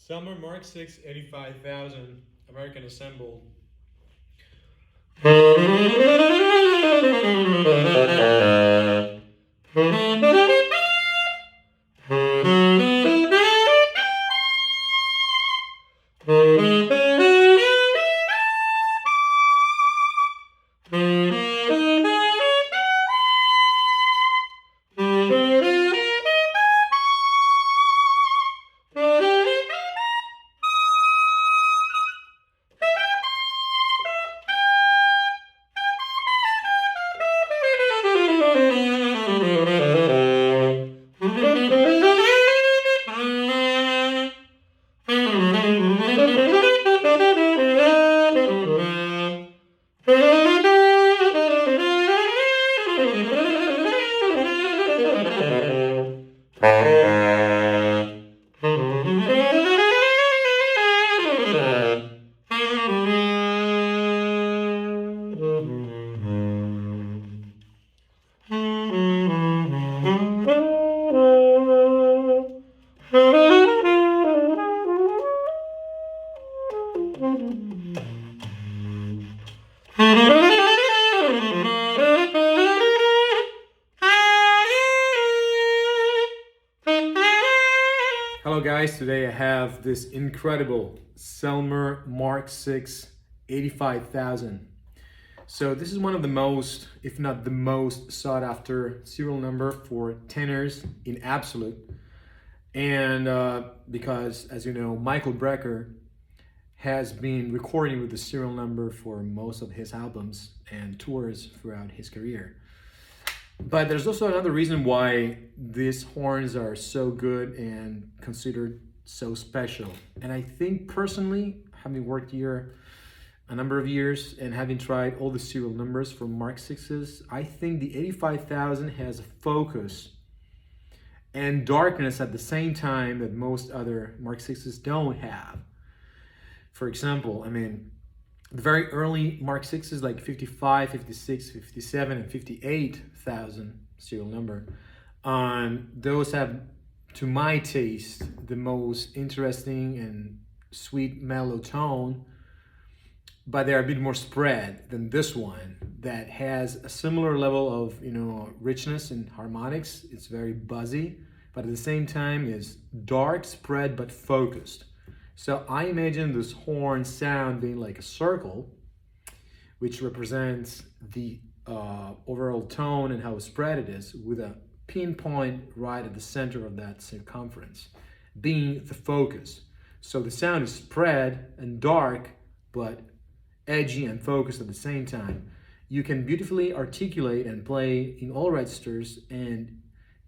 Selmer Mark 6 85,000 American assembled. Hello guys, today I have this incredible Selmer Mark 6 85,000. So this is one of the most, if not the most sought after serial number for tenors in absolute. And because, as you know, Michael Brecker has been recording with the serial number for most of his albums and tours throughout his career. But there's also another reason why these horns are so good and considered so special. And I think personally, having worked here a number of years and having tried all the serial numbers for Mark 6s, I think the 85,000 has a focus and darkness at the same time that most other Mark 6s don't have. For example, I mean, the very early Mark 6s like 55, 56, 57, and 58,000 serial number, those have, to my taste, the most interesting and sweet mellow tone, but they're a bit more spread than this one that has a similar level of, richness and harmonics. It's very buzzy, but at the same time is dark, spread, but focused. So I imagine this horn sound being like a circle, which represents the overall tone and how spread it is, with a pinpoint right at the center of that circumference, being the focus. So the sound is spread and dark, but edgy and focused at the same time. You can beautifully articulate and play in all registers, and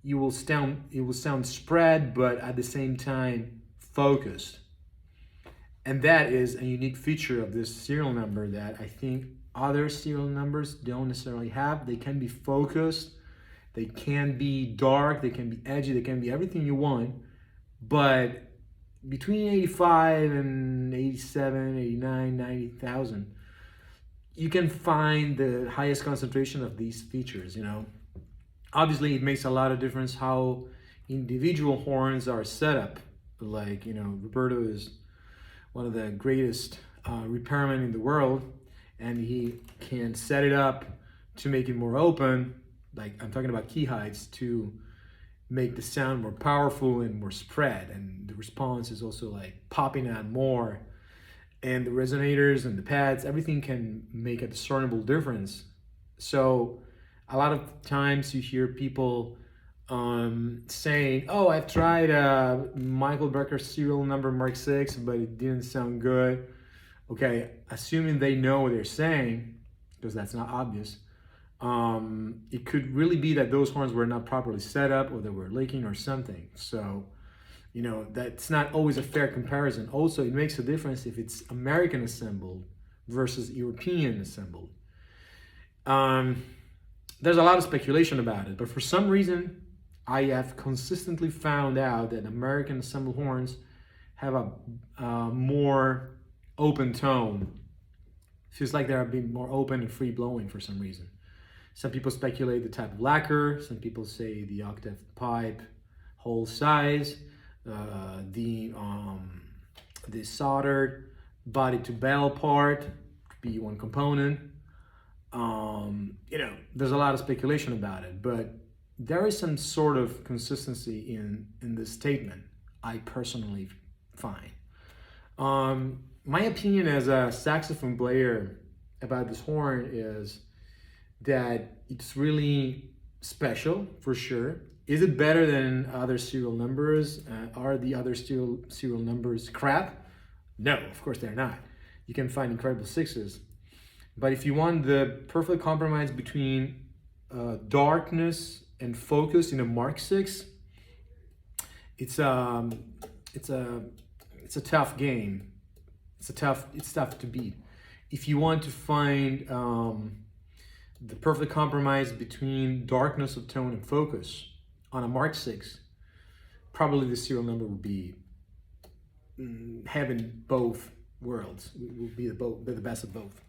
it will sound spread, but at the same time focused. And that is a unique feature of this serial number that I think other serial numbers don't necessarily have. They can be focused, they can be dark, they can be edgy, they can be everything you want. But between 85 and 87, 89, 90,000, you can find the highest concentration of these features, Obviously, it makes a lot of difference how individual horns are set up. Like, Roberto is one of the greatest repairmen in the world, and he can set it up to make it more open, like I'm talking about key heights, to make the sound more powerful and more spread, and the response is also like popping out more, and the resonators and the pads, everything can make a discernible difference. So a lot of times you hear people saying, oh, I've tried Michael Brecker serial number Mark 6, but it didn't sound good. Okay, assuming they know what they're saying, because that's not obvious, it could really be that those horns were not properly set up, or they were leaking or something. So, that's not always a fair comparison. Also, it makes a difference if it's American assembled versus European assembled. There's a lot of speculation about it, but for some reason, I have consistently found out that American assembled horns have a more open tone. Feels like they're a bit more open and free-blowing for some reason. Some people speculate the type of lacquer, some people say the octave pipe hole size, the The soldered body to bell part could be one component. You know, there's a lot of speculation about it, but there is some sort of consistency in this statement, I personally find. My opinion as a saxophone player about this horn is that it's really special, for sure. Is it better than other serial numbers? Are the other serial numbers crap? No, of course they're not. You can find incredible sixes. But if you want the perfect compromise between darkness and focus in a Mark 6, it's a tough game. It's tough to beat. If you want to find the perfect compromise between darkness of tone and focus on a Mark 6, probably the serial number would be having both worlds. It would be the best of both.